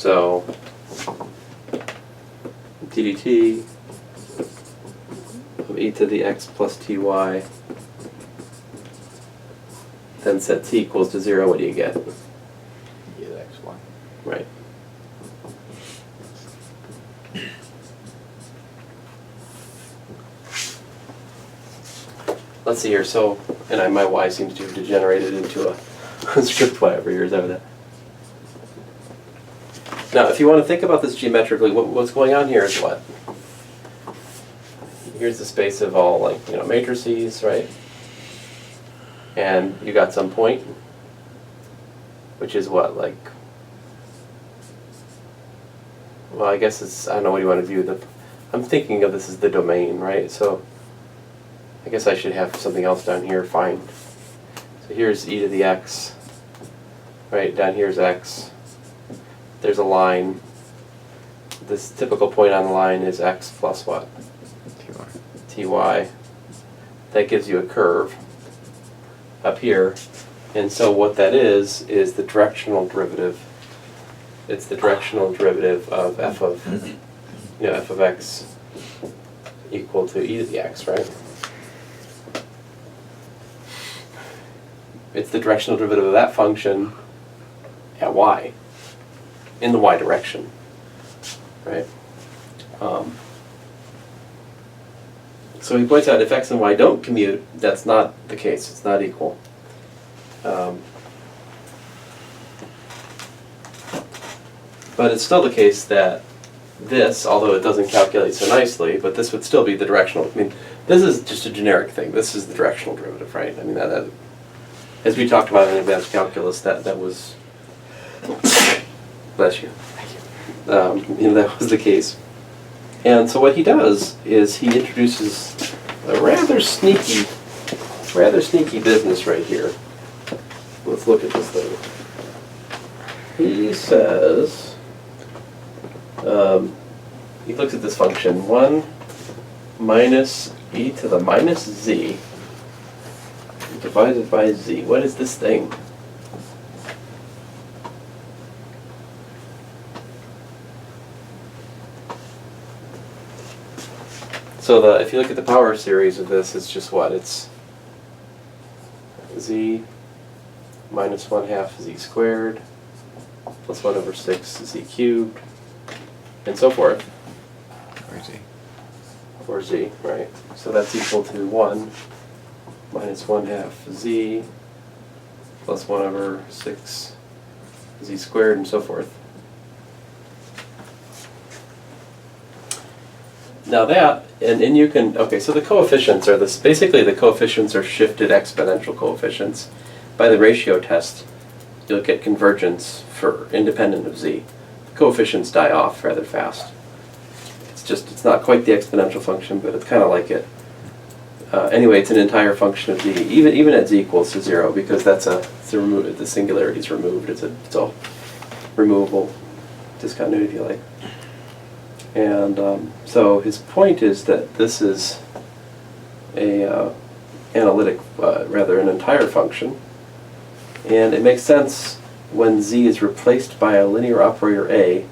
So ddt of e to the x plus ty, then set t equals to 0, what do you get? E to the xy. Right. Let's see here, so, and my y seems to have degenerated into a script y over here, is that what that? Now, if you want to think about this geometrically, what's going on here is what? Here's the space of all, like, matrices, right? And you got some point, which is what, like, well, I guess it's, I don't know, what do you want to view I'm thinking of this as the domain, right? So I guess I should have something else down here, fine. So here's e to the x, right? Down here's x. There's a line. This typical point on the line is x plus what? Ty. That gives you a curve up here. And so what that is the directional derivative. It's the directional derivative of f of x equal to e to the x, right? It's the directional derivative of that function at y, in the y direction, right? So he points out if x and y don't commute, that's not the case. It's not equal. But it's still the case that this, although it doesn't calculate so nicely, but this would still be the directional. I mean, this is just a generic thing. This is the directional derivative, right? I mean, that as we talked about in advanced calculus, that was, bless you. Thank you. That was the case. And so what he does is he introduces a rather sneaky business right here. Let's look at this thing. He says, he looks at this function, 1 minus e to the minus z divided by z. What is this thing? So if you look at the power series of this, it's just what? It's z minus 1/2 z squared plus 1 over 6 z cubed, and so forth. Or z. Or z, right. So that's equal to 1 minus 1/2 z plus 1 over 6 z squared, and so forth. Now that, and you can, okay, so the coefficients are this, basically the coefficients are shifted exponential coefficients. By the ratio test, you'll get convergence for independent of z. The coefficients die off rather fast. It's not quite the exponential function, but it's kind of like it. Anyway, it's an entire function of z, even at z equals to 0, because the singularity is removed. It's all removable discontinuity, if you like. And so his point is that this is a analytic, rather an entire function, and it makes sense when z is replaced by a linear operator a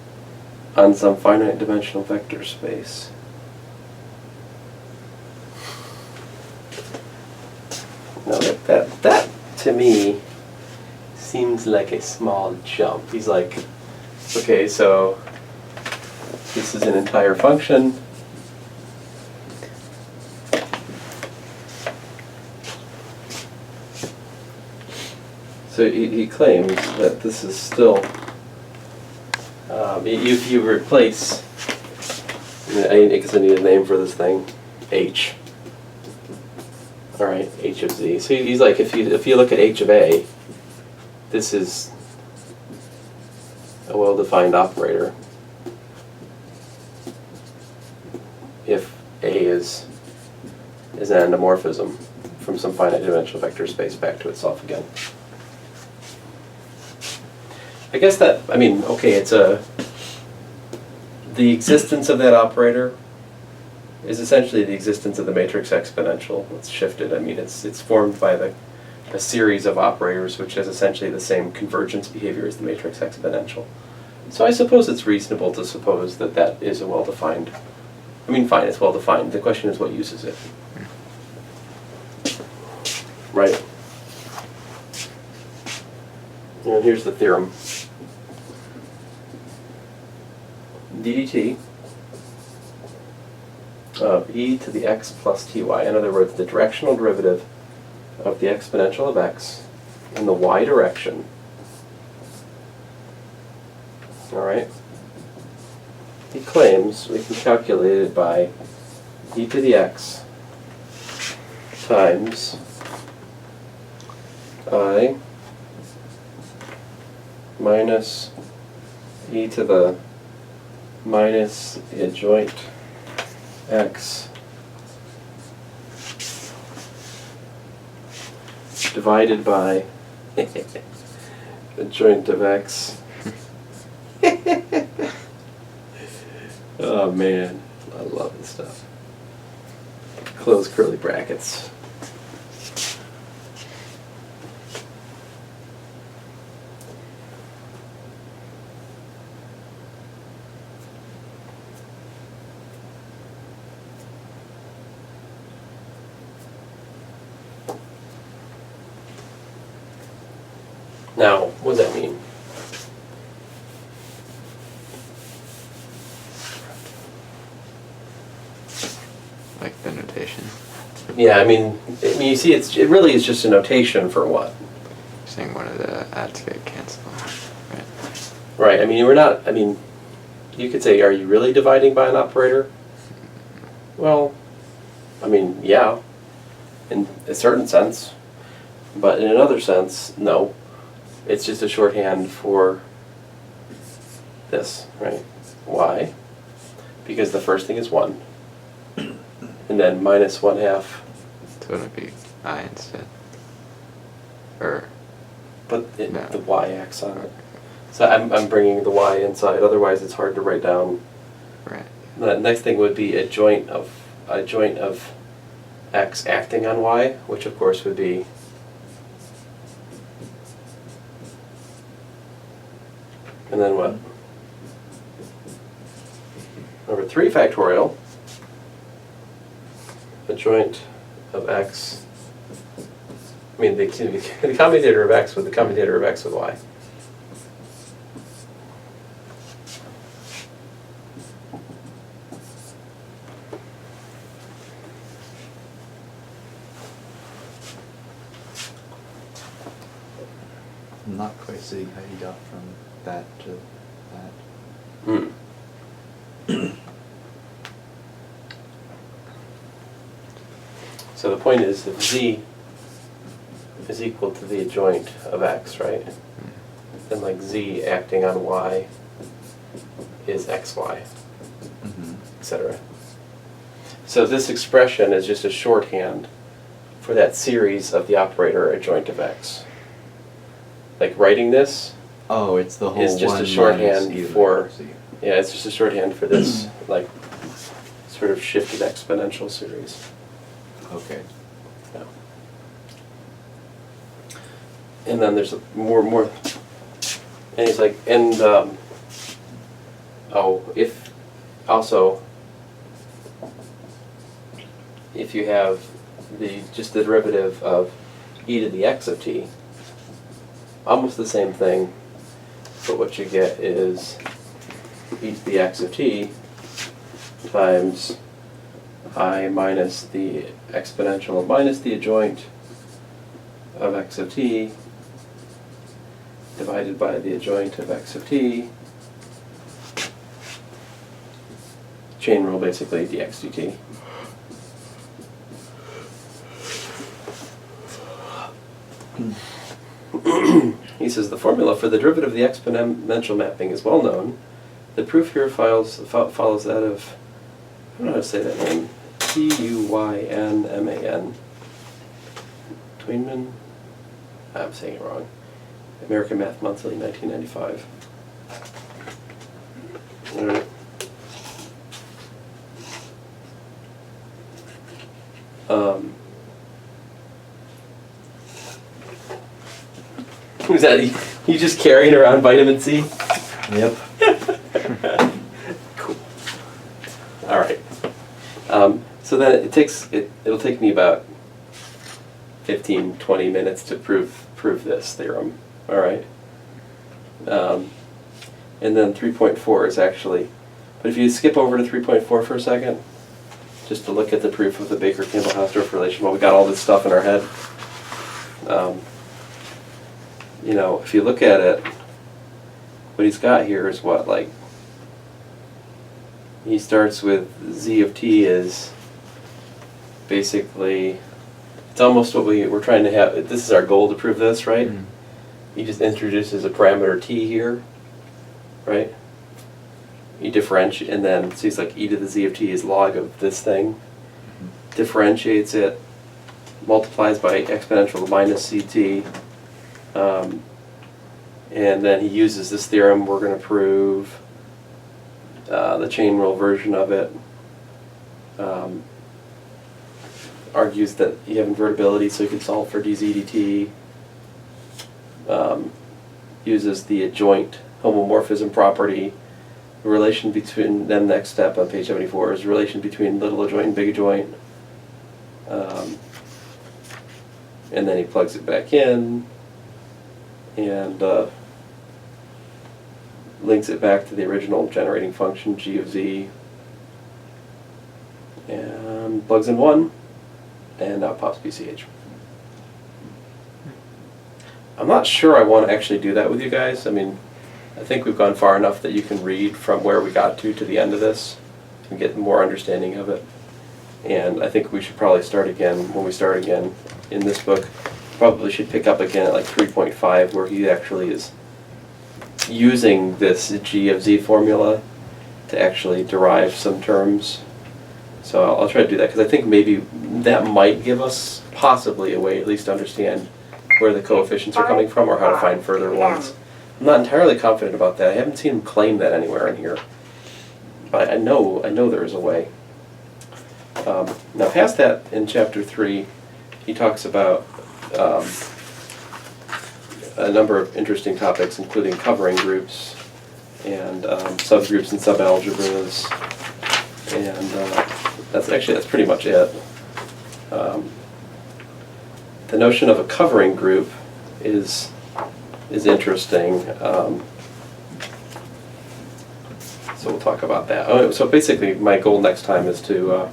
on some finite dimensional vector space. Now that to me seems like a small jump. He's like, okay, so this is an entire function. So he claims that this is still, if you replace, I guess I need a name for this thing, h. All right, h of z. So he's like, if you look at h of a, this is a well-defined operator. If a is an endomorphism from some finite dimensional vector space back to itself again. I guess that, I mean, okay, the existence of that operator is essentially the existence of the matrix exponential. It's shifted. I mean, it's formed by a series of operators which has essentially the same convergence behavior as the matrix exponential. So I suppose it's reasonable to suppose that that is a well-defined, I mean, fine, it's well-defined. The question is what uses it. Right. And here's the theorem. ddt of e to the x plus ty. In other words, the directional derivative of the exponential of x in the y direction. All right. He claims we can calculate it by e to the x times I minus e to the minus the adjoint x divided by adjoint of x. Oh man, I love this stuff. Close curly brackets. Now, what does that mean? Like the notation. Yeah, I mean, you see, it really is just a notation for what? Saying one of the adds get canceled. Right. Right, I mean, we're not, I mean, you could say, are you really dividing by an operator? Well, I mean, yeah, in a certain sense, but in another sense, no. It's just a shorthand for this, right? Why? Because the first thing is 1, and then minus 1/2. So it'd be I instead. Or But No. the y acts on it. So I'm bringing the y inside, otherwise it's hard to write down. right. The next thing would be a joint of x acting on y, which of course would be and then what? Over 3 factorial, a joint of x, I mean the commutator of x with the commutator of x with y. I'm not quite seeing how you got from that to that. Hmm. So the point is if z is equal to the adjoint of x, right? Then like z acting on y is xy, Mm-hmm. etc. So this expression is just a shorthand for that series of the operator adjoint of x. Like writing this, Oh, it's the whole It's just a 1 shorthand minus e to the for- z. yeah, it's just a shorthand for this like sort of shifted exponential series. Okay. Yeah. And then there's more, and he's like, and if also if you have just the derivative of e to the x of t, almost the same thing, but what you get is e to the x of t times I minus the exponential minus the adjoint of x of t divided by the adjoint of x of t. Chain rule basically dx dt. He says the formula for the derivative of the exponential mapping is well known. The proof here follows that of, I don't know how to say that name, T-U-Y-N-M-A-N. Tweenman? I'm saying it wrong. American Math Monthly, 1995. All right. Who's that? You just carrying around vitamin C? Yep. So then it'll take me about 15, 20 minutes to prove this theorem. All right. And then 3.4 is actually, but if you skip over to 3.4 for a second, just to look at the proof of the Baker-Campbell-Hausdorff relation, well, we got all this stuff in our head. You know, if you look at it, what he's got here is what, like, he starts with z of t is basically, it's almost what we're trying to have. This is our goal to prove this, right? Mm. He just introduces a parameter t here, right? You differentiate, and then, so he's like e to the z of t is log of this thing, differentiates it, multiplies by exponential minus ct, and then he uses this theorem. We're going to prove the chain rule version of it. Argues that you have invertibility, so you can solve for dz dt. Uses the adjoint homomorphism property. The relation between, then next step on page 74 is the relation between little adjoint and big adjoint. And then he plugs it back in and links it back to the original generating function g of z, and plugs in 1, and now pops BCH. I'm not sure I want to actually do that with you guys. I mean, I think we've gone far enough that you can read from where we got to the end of this and get more understanding of it. And I think we should probably start again, when we start again in this book, probably should pick up again at like 3.5, where he actually is using this g of z formula to actually derive some terms. So I'll try to do that, because I think maybe that might give us possibly a way at least to understand where the coefficients are coming from, or how to find further ones. I'm not entirely confident about that. I haven't seen him claim that anywhere in here, but I know there is a way. Now past that, in chapter 3, he talks about a number of interesting topics, including covering groups and subgroups and subalgebras, and that's pretty much it. The notion of a covering group is interesting. So we'll talk about that. Oh, so basically, my goal next time is to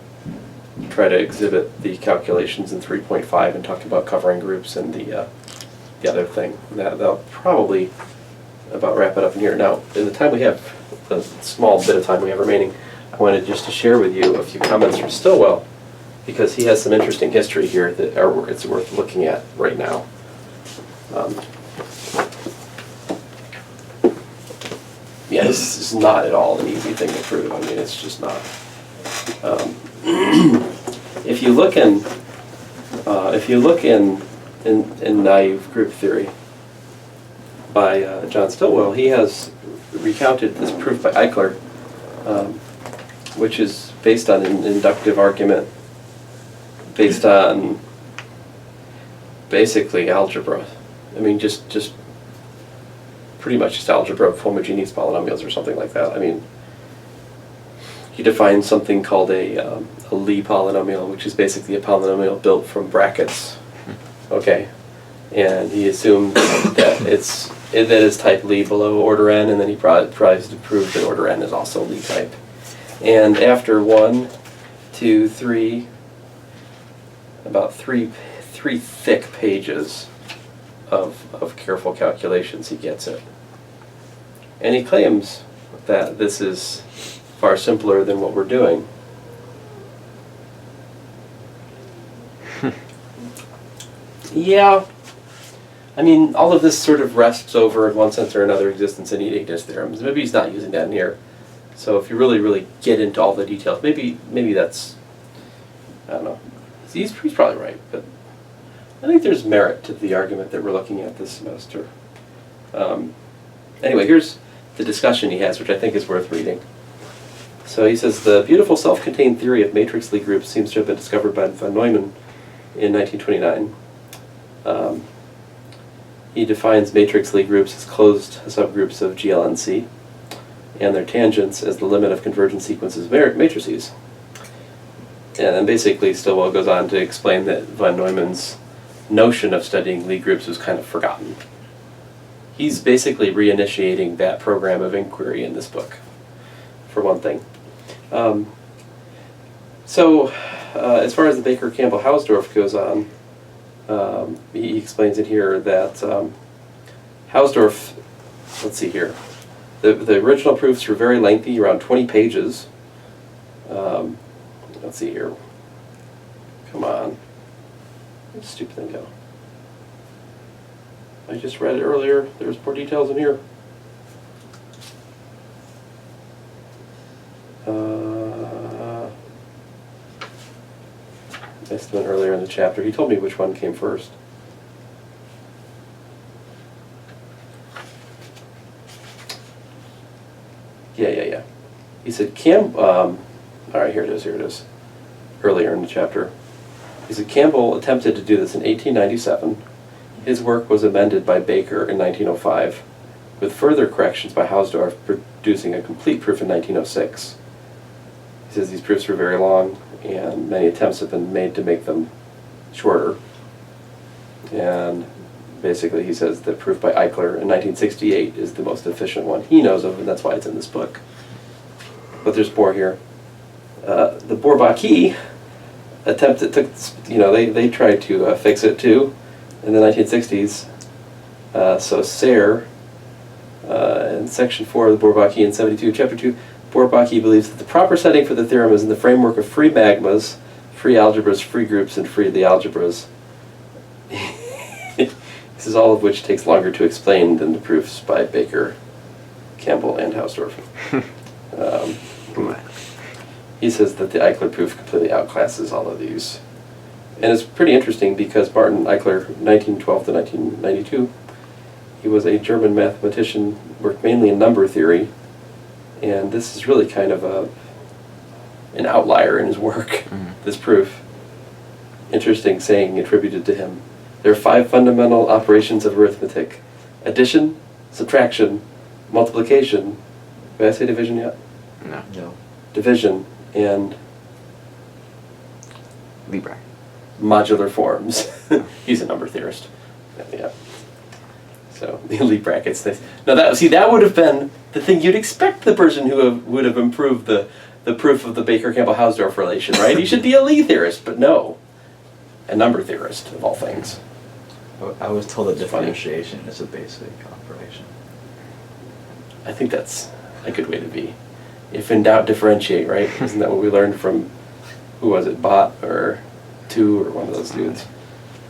try to exhibit the calculations in 3.5 and talk about covering groups and the other thing. That'll probably about wrap it up in here. Now, in the time we have, the small bit of time we have remaining, I wanted just to share with you a few comments from Stillwell, because he has some interesting history here that it's worth looking at right now. Yeah, this is not at all an easy thing to prove. I mean, it's just not. If you look in naive group theory by John Stillwell, he has recounted this proof by Eichler, which is based on an inductive argument, based on basically algebra. I mean, just pretty much just algebra of homogeneous polynomials or something like that. I mean, he defines something called a Lie polynomial, which is basically a polynomial built from brackets. Okay, and he assumed that it's type Lie below order n, and then he tries to prove that order n is also Lie type. And after 1, 2, 3, about three thick pages of careful calculations, he gets it. And he claims that this is far simpler than what we're doing. Yeah, I mean, all of this sort of rests over, in one sense or another, existence in uniqueness theorems. Maybe he's not using that in here. So if you really get into all the details, maybe that's, I don't know. He's probably right, but I think there's merit to the argument that we're looking at this semester. Anyway, here's the discussion he has, which I think is worth reading. So he says, the beautiful self-contained theory of matrix Lie groups seems to have been discovered by von Neumann in 1929. He defines matrix Lie groups as closed subgroups of GLNC, and their tangents as the limit of convergent sequences of matrices. And then basically Stillwell goes on to explain that von Neumann's notion of studying Lie groups was kind of forgotten. He's basically reinitiating that program of inquiry in this book, for one thing. As far as the Baker-Campbell-Hausdorff goes on, he explains in here that Hausdorff, let's see here, the original proofs were very lengthy, around 20 pages. Let's see here. Come on. Where'd the stupid thing go? I just read it earlier. There's more details in here. Missed one earlier in the chapter. He told me which one came first. Yeah. He said, all right, here it is. Earlier in the chapter. He said, Campbell attempted to do this in 1897. His work was amended by Baker in 1905, with further corrections by Hausdorff producing a complete proof in 1906. He says these proofs were very long, and many attempts have been made to make them shorter. And basically he says the proof by Eichler in 1968 is the most efficient one he knows of, and that's why it's in this book. But there's more here. The Bourbaki they tried to fix it too in the 1960s. So Sayre, in section 4 of the Bourbaki in 72, chapter 2, Bourbaki believes that the proper setting for the theorem is in the framework of free magmas, free algebras, free groups, and free the algebras. This is all of which takes longer to explain than the proofs by Baker, Campbell, and Hausdorff. He says that the Eichler proof completely outclasses all of these. And it's pretty interesting because Martin Eichler, 1912 to 1992, he was a German mathematician, worked mainly in number theory, and this is really kind of an outlier in his work, this proof. Interesting saying attributed to him. There are 5 fundamental operations of arithmetic: addition, subtraction, multiplication. Did I say division yet? No. Division and Libra. modular forms. He's a number theorist. Yeah. So the elite brackets. Now that would have been the thing you'd expect the person who would have improved the proof of the Baker-Campbell-Hausdorff relation, right? He should be a Lie theorist, but no, a number theorist of all things. I was told that It's funny. differentiation is a basic operation. I think that's a good way to be. If in doubt, differentiate, right? Isn't that what we learned from, who was it, Bott or Tu or one of those dudes?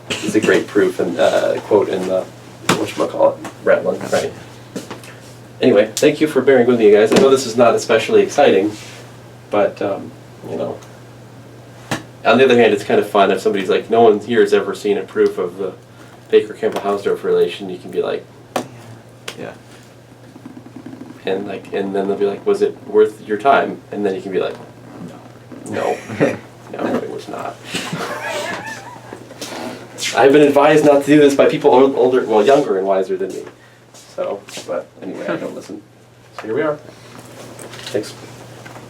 It's a great proof and quote in the, whatchamacallit, Rattlin, right? Anyway, thank you for bearing with me, guys. I know this is not especially exciting, but, you know. On the other hand, it's kind of fun if somebody's like, no one here has ever seen a proof of the Baker-Campbell-Hausdorff relation. You can be like, Yeah. and then they'll be like, was it worth your time? And then you can be like, no, it was not. I've been advised not to do this by people younger and wiser than me. So, but anyway, I don't listen. So here we are. Thanks.